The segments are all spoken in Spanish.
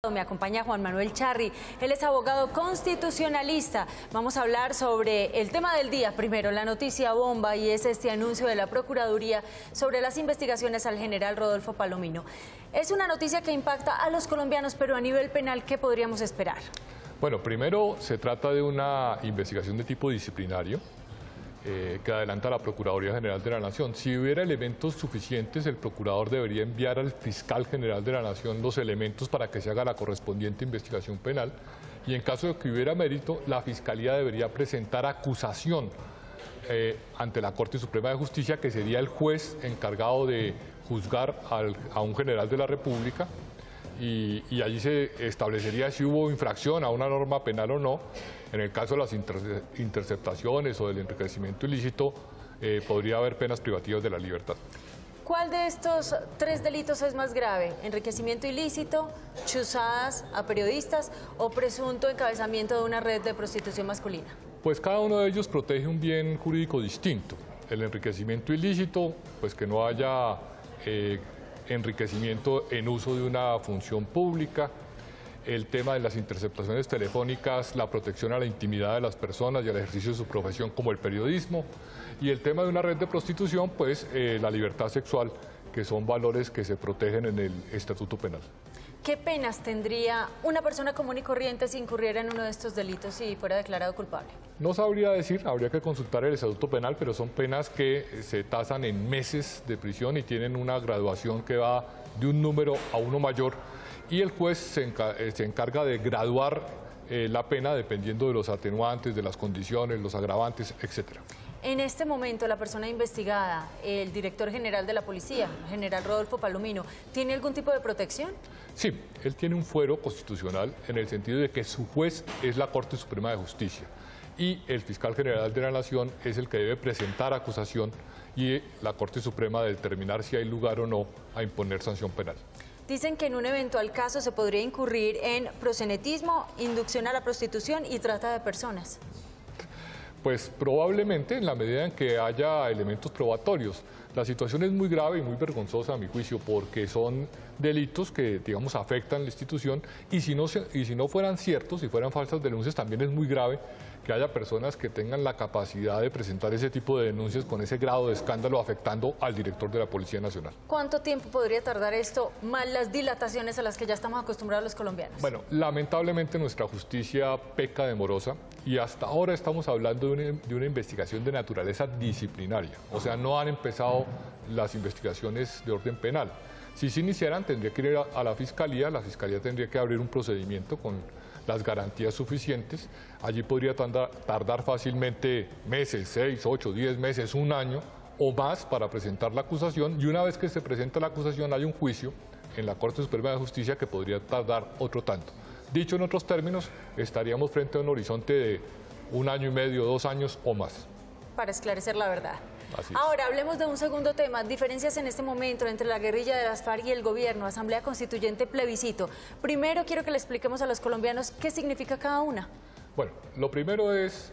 Me acompaña Juan Manuel Charri, él es abogado constitucionalista. Vamos a hablar sobre el tema del día. Primero, la noticia bomba, y es este anuncio de la Procuraduría sobre las investigaciones al general Rodolfo Palomino. Es una noticia que impacta a los colombianos, pero a nivel penal, ¿qué podríamos esperar? Bueno, primero se trata de una investigación de tipo disciplinario que adelanta la Procuraduría General de la Nación. Si hubiera elementos suficientes, el procurador debería enviar al fiscal general de la Nación los elementos para que se haga la correspondiente investigación penal, y en caso de que hubiera mérito, la Fiscalía debería presentar acusación ante la Corte Suprema de Justicia, que sería el juez encargado de juzgar a un general de la República, y allí se establecería si hubo infracción a una norma penal o no. En el caso de las interceptaciones o del enriquecimiento ilícito, podría haber penas privativas de la libertad. ¿Cuál de estos tres delitos es más grave? ¿Enriquecimiento ilícito, chuzadas a periodistas o presunto encabezamiento de una red de prostitución masculina? Pues cada uno de ellos protege un bien jurídico distinto. El enriquecimiento ilícito, pues que no haya enriquecimiento en uso de una función pública. El tema de las interceptaciones telefónicas, la protección a la intimidad de las personas y al ejercicio de su profesión como el periodismo. Y el tema de una red de prostitución, pues la libertad sexual, que son valores que se protegen en el Estatuto Penal. ¿Qué penas tendría una persona común y corriente si incurriera en uno de estos delitos y fuera declarado culpable? No sabría decir, habría que consultar el Estatuto Penal, pero son penas que se tasan en meses de prisión y tienen una graduación que va de un número a uno mayor, y el juez se encarga de graduar la pena dependiendo de los atenuantes, de las condiciones, los agravantes, etcétera. En este momento, la persona investigada, el director general de la policía, el general Rodolfo Palomino, ¿tiene algún tipo de protección? Sí, él tiene un fuero constitucional en el sentido de que su juez es la Corte Suprema de Justicia y el fiscal general de la Nación es el que debe presentar acusación y la Corte Suprema determinar si hay lugar o no a imponer sanción penal. Dicen que en un eventual caso se podría incurrir en proxenetismo, inducción a la prostitución y trata de personas. Pues probablemente en la medida en que haya elementos probatorios. La situación es muy grave y muy vergonzosa a mi juicio, porque son delitos que, digamos, afectan la institución, y si no fueran ciertos, si fueran falsas denuncias, también es muy grave que haya personas que tengan la capacidad de presentar ese tipo de denuncias con ese grado de escándalo afectando al director de la Policía Nacional. ¿Cuánto tiempo podría tardar esto, más las dilataciones a las que ya estamos acostumbrados los colombianos? Bueno, lamentablemente nuestra justicia peca de morosa y hasta ahora estamos hablando de una investigación de naturaleza disciplinaria. O sea, no han empezado las investigaciones de orden penal. Si se iniciaran, tendría que ir a la Fiscalía tendría que abrir un procedimiento con las garantías suficientes. Allí podría tardar fácilmente meses, 6, 8, 10 meses, un año o más para presentar la acusación, y una vez que se presenta la acusación hay un juicio en la Corte Suprema de Justicia que podría tardar otro tanto. Dicho en otros términos, estaríamos frente a un horizonte de un año y medio, 2 años o más. Para esclarecer la verdad. Así es. Ahora, hablemos de un segundo tema, diferencias en este momento entre la guerrilla de las FARC y el gobierno, Asamblea Constituyente, plebiscito. Primero quiero que le expliquemos a los colombianos qué significa cada una. Bueno, lo primero es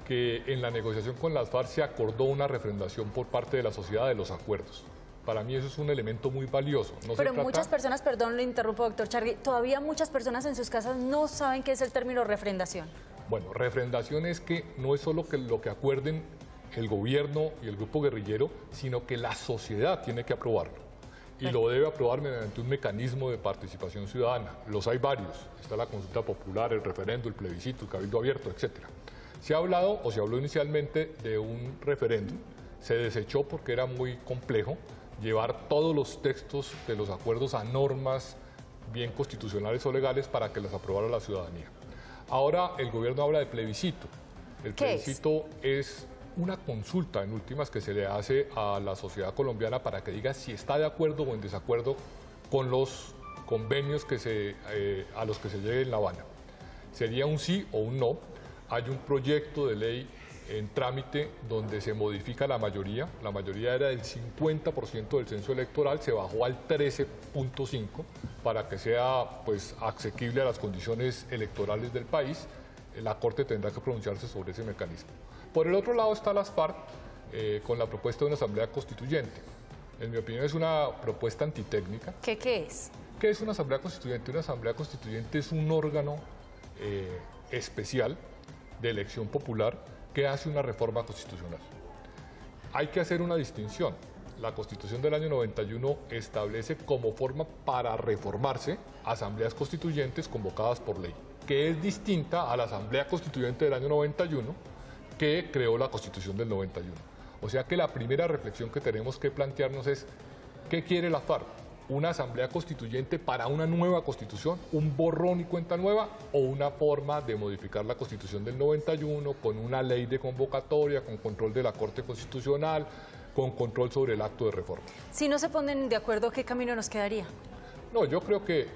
que en la negociación con las FARC se acordó una refrendación por parte de la sociedad de los acuerdos. Para mí eso es un elemento muy valioso. Pero muchas personas, perdón, le interrumpo, doctor Charri, todavía muchas personas en sus casas no saben qué es el término refrendación. Bueno, refrendación es que no es solo que lo que acuerden el gobierno y el grupo guerrillero, sino que la sociedad tiene que aprobarlo. Y lo debe aprobar mediante un mecanismo de participación ciudadana. Los hay varios. Está la consulta popular, el referendo, el plebiscito, el cabildo abierto, etc. Se ha hablado, o se habló inicialmente, de un referéndum. Se desechó porque era muy complejo llevar todos los textos de los acuerdos a normas bien constitucionales o legales para que las aprobara la ciudadanía. Ahora el gobierno habla de plebiscito. El plebiscito es una consulta, en últimas, que se le hace a la sociedad colombiana para que diga si está de acuerdo o en desacuerdo con los convenios a los que se llegue en La Habana. Sería un sí o un no. Hay un proyecto de ley en trámite donde se modifica la mayoría. La mayoría era del 50% del censo electoral, se bajó al 13.5% para que sea, pues, asequible a las condiciones electorales del país. La Corte tendrá que pronunciarse sobre ese mecanismo. Por el otro lado está las FARC con la propuesta de una asamblea constituyente. En mi opinión es una propuesta antitécnica. ¿Qué es? ¿Qué es una asamblea constituyente? Una asamblea constituyente es un órgano especial de elección popular que hace una reforma constitucional. Hay que hacer una distinción. La Constitución del año 91 establece como forma para reformarse asambleas constituyentes convocadas por ley, que es distinta a la Asamblea Constituyente del año 91 que creó la Constitución del 91. O sea que la primera reflexión que tenemos que plantearnos es ¿qué quiere la FARC? ¿Una asamblea constituyente para una nueva constitución, un borrón y cuenta nueva, o una forma de modificar la Constitución del 91 con una ley de convocatoria, con control de la Corte Constitucional, con control sobre el acto de reforma? Si no se ponen de acuerdo, ¿qué camino nos quedaría? No, yo creo que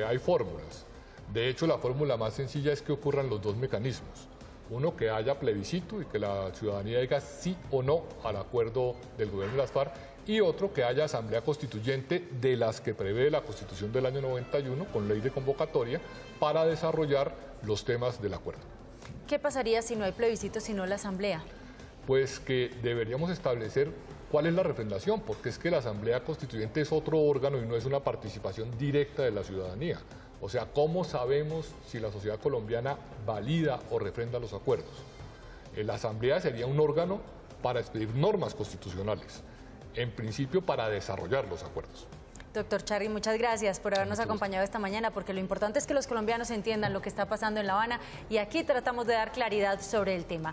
hay fórmulas. De hecho, la fórmula más sencilla es que ocurran los dos mecanismos. Uno, que haya plebiscito y que la ciudadanía diga sí o no al acuerdo del gobierno de las FARC, y otro, que haya asamblea constituyente de las que prevé la Constitución del año 91 con ley de convocatoria para desarrollar los temas del acuerdo. ¿Qué pasaría si no hay plebiscito, sino la asamblea? Pues que deberíamos establecer cuál es la refrendación, porque es que la asamblea constituyente es otro órgano y no es una participación directa de la ciudadanía. O sea, ¿cómo sabemos si la sociedad colombiana valida o refrenda los acuerdos? La asamblea sería un órgano para expedir normas constitucionales, en principio para desarrollar los acuerdos. Doctor Charri, muchas gracias por habernos acompañado esta mañana, porque lo importante es que los colombianos entiendan lo que está pasando en La Habana y aquí tratamos de dar claridad sobre el tema.